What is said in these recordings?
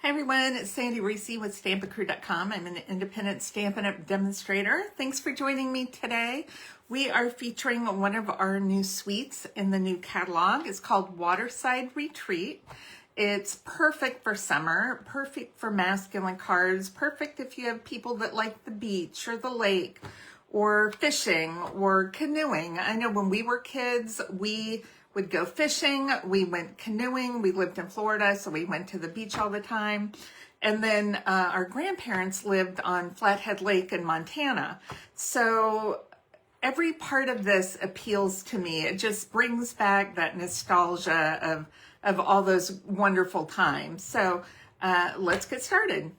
Hi everyone, it's Sandy Reese with StampinCrew.com. I'm an independent Stampin' Up! Demonstrator. Thanks for joining me today. We are featuring one of our new suites in the new catalog. It's called Waterside Retreat. It's perfect for summer, perfect for masculine cards, perfect if you have people that like the beach or the lake or fishing or canoeing. I know when we were kids, we would go fishing, we went canoeing, we lived in Florida, so we went to the beach all the time. And then our grandparents lived on Flathead Lake in Montana. So every part of this appeals to me. It just brings back that nostalgia of all those wonderful times. So let's get started.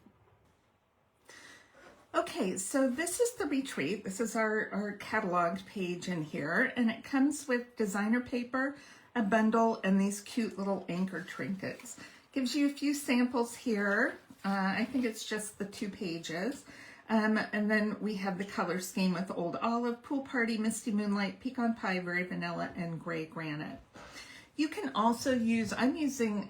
Okay, so this is the retreat. This is our catalog page in here, and it comes with designer paper, a bundle, and these cute little anchor trinkets. Gives you a few samples here. I think it's just the 2 pages. And then we have the color scheme with Old Olive, Pool Party, Misty Moonlight, Pecan Pie, Very Vanilla, and Gray Granite. You can also use, I'm using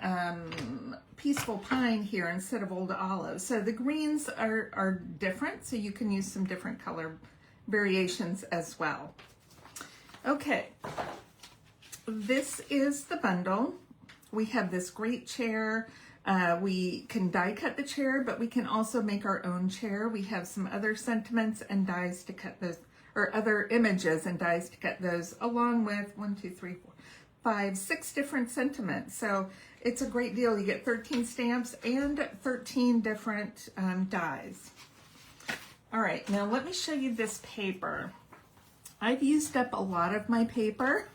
Peaceful Pine here instead of Old Olive. So the greens are different, so you can use some different color variations as well. Okay, this is the bundle. We have this great chair. We can die cut the chair, but we can also make our own chair. We have some other sentiments and dies to cut those, or other images and dies to cut those, along with 6 different sentiments. So it's a great deal. You get 13 stamps and 13 different dies. All right, now let me show you this paper. I've used up a lot of my paper.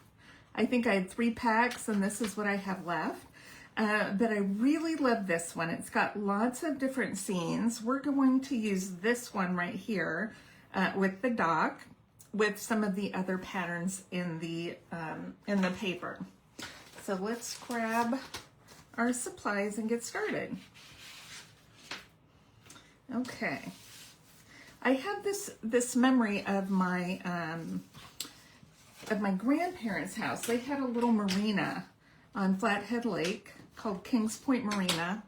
I think I had 3 packs and this is what I have left. But I really love this one. It's got lots of different scenes. We're going to use this one right here with the dock, with some of the other patterns in the paper. So let's grab our supplies and get started. Okay, I have this memory of my grandparents' house. They had a little marina on Flathead Lake called Kings Point Marina.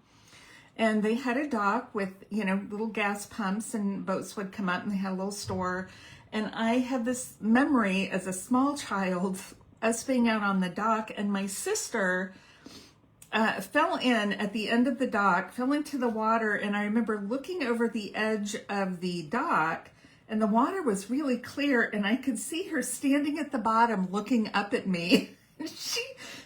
And they had a dock with, little gas pumps, and boats would come up, and they had a little store. And I have this memory as a small child, us being out on the dock, and my sister fell in at the end of the dock, fell into the water, and I remember looking over the edge of the dock, and the water was really clear, and I could see her standing at the bottom looking up at me.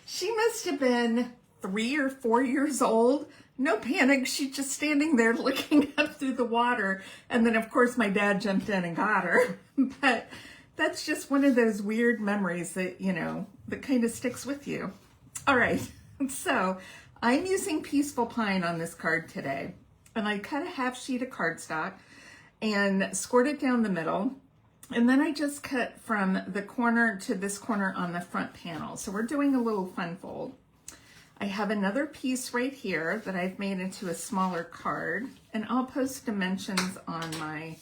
She must have been 3 or 4 years old. No panic, she's just standing there looking up through the water. And then of course my dad jumped in and got her. But that's just one of those weird memories that, that kind of sticks with you. All right, so I'm using Peaceful Pine on this card today. And I cut a half sheet of cardstock and scored it down the middle. And then I just cut from the corner to this corner on the front panel. So we're doing a little fun fold. I have another piece right here that I've made into a smaller card, and I'll post dimensions on my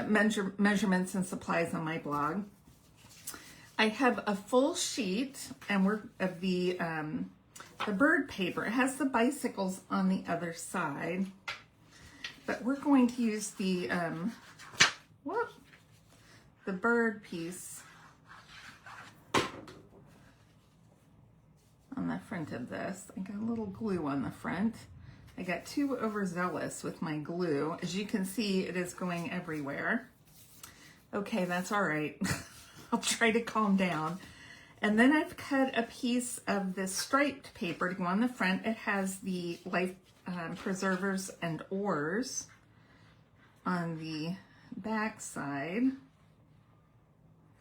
measurements and supplies on my blog. I have a full sheet, and we're of the bird paper. It has the bicycles on the other side, but we're going to use the bird piece on the front of this. I got a little glue on the front. I got too overzealous with my glue. As you can see, it is going everywhere. Okay, that's all right. I'll try to calm down. And then I've cut a piece of this striped paper to go on the front. It has the life preservers and oars on the back side.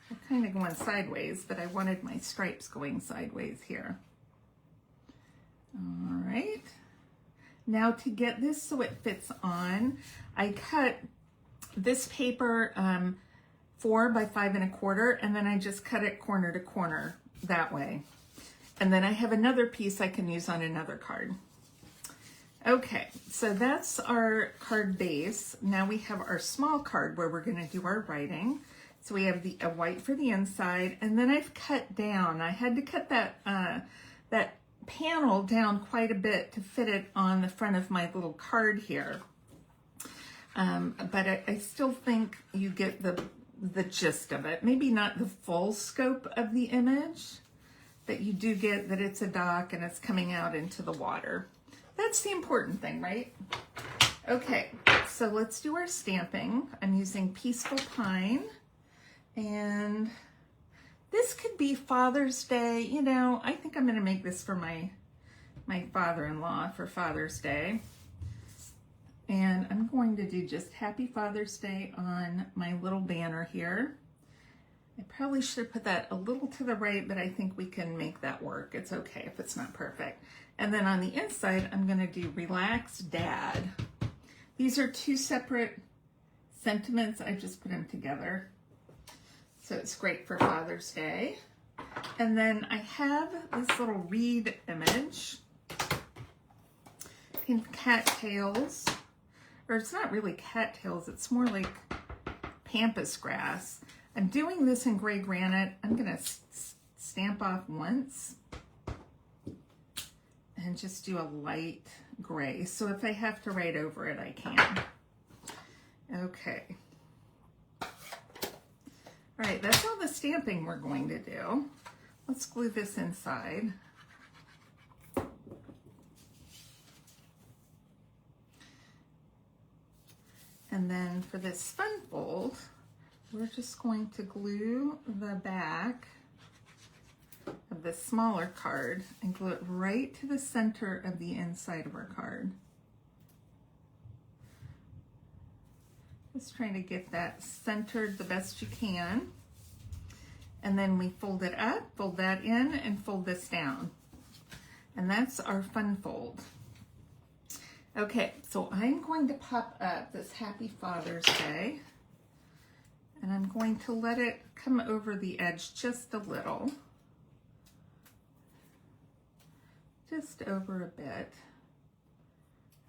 They're kind of going sideways, but I wanted my stripes going sideways here. All right, now to get this so it fits on, I cut this paper 4 by 5 1/4, and then I just cut it corner to corner that way. And then I have another piece I can use on another card. Okay, so that's our card base. Now we have our small card where we're going to do our writing. So we have a white for the inside, and then I've cut down. I had to cut that panel down quite a bit to fit it on the front of my little card here. But I still think you get the gist of it. Maybe not the full scope of the image, but you do get that it's a dock and it's coming out into the water. That's the important thing, right? Okay, so let's do our stamping. I'm using Peaceful Pine, and this could be Father's Day. You know, I think I'm gonna make this for my father-in-law for Father's Day. And I'm going to do just Happy Father's Day on my little banner here. I probably should have put that a little to the right, but I think we can make that work. It's okay if it's not perfect. And then on the inside, I'm gonna do Relax Dad. These are two separate sentiments. I just put them together. So it's great for Father's Day. And then I have this little reed image in cattails. Or it's not really cattails, it's more like pampas grass. I'm doing this in gray granite. I'm gonna stamp off once and just do a light gray. So if I have to write over it, I can. Okay. All right, that's all the stamping we're going to do. Let's glue this inside. And then for this fun fold, we're just going to glue the back of the smaller card and glue it right to the center of the inside of our card. Just trying to get that centered the best you can. And then we fold it up, fold that in, and fold this down. And that's our fun fold. Okay, so I'm going to pop up this Happy Father's Day, and I'm going to let it come over the edge just a little. Just over a bit.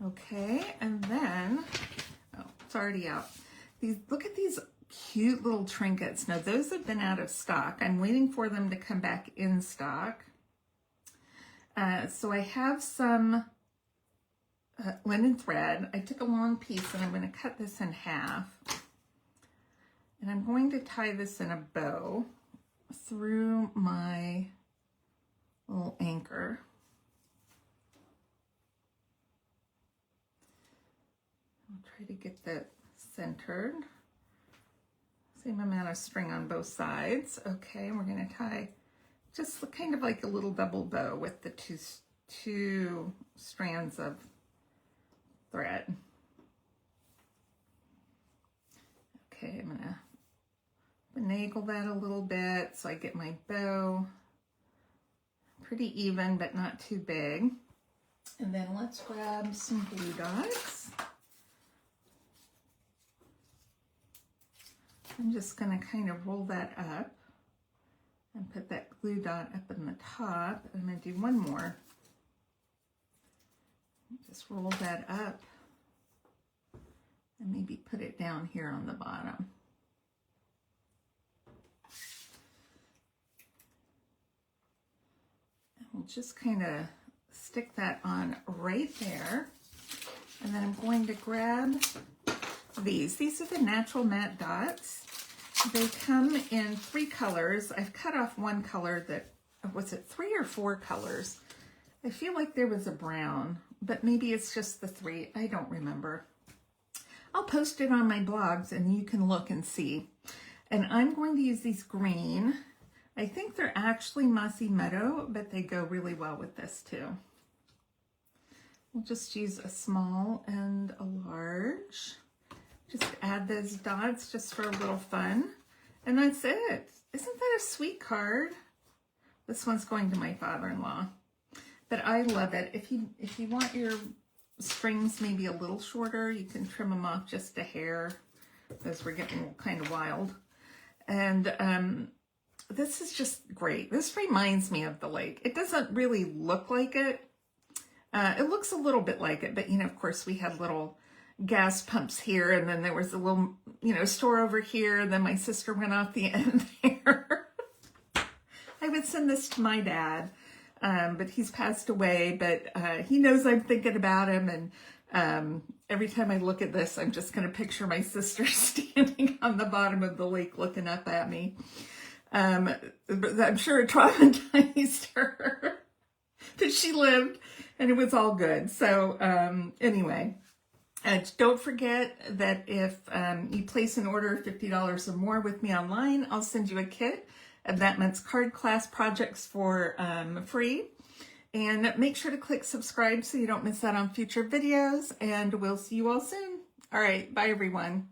Okay, and then, oh, it's already out. Look at these cute little trinkets. Now those have been out of stock. I'm waiting for them to come back in stock. So I have some linen thread. I took a long piece and I'm going to cut this in half. And I'm going to tie this in a bow through my little anchor. I'll try to get that centered. Same amount of string on both sides. Okay, we're going to tie just kind of like a little double bow with the two strands of thread. Okay, I'm going to finagle that a little bit so I get my bow pretty even but not too big. And then let's grab some glue dots. I'm just going to kind of roll that up and put that glue dot up in the top. I'm going to do one more. Just roll that up and maybe put it down here on the bottom. And we'll just kind of stick that on right there. And then I'm going to grab these. These are the natural matte dots. They come in 3 colors. I've cut off one color that, was it 3 or 4 colors? I feel like there was a brown, but maybe it's just the 3. I don't remember. I'll post it on my blogs and you can look and see. And I'm going to use these green. I think they're actually Mossy Meadow, but they go really well with this too. We'll just use a small and a large. Just add those dots just for a little fun. And that's it. Isn't that a sweet card? This one's going to my father-in-law. But I love it. If you want your strings maybe a little shorter, you can trim them off just a hair, because we're getting kind of wild. And this is just great. This reminds me of the lake. It doesn't really look like it. It looks a little bit like it, but you know, of course, we had little gas pumps here, and then there was a little, you know, store over here, and then my sister went off the end there. I would send this to my dad. but he's passed away, but he knows I'm thinking about him, and every time I look at this, I'm just going to picture my sister standing on the bottom of the lake looking up at me. I'm sure it traumatized her, but she lived, and it was all good. So anyway, don't forget that if you place an order of $50 or more with me online, I'll send you a kit of That Month's card class projects for free. And make sure to click subscribe so you don't miss out on future videos. And we'll see you all soon. All right, bye everyone.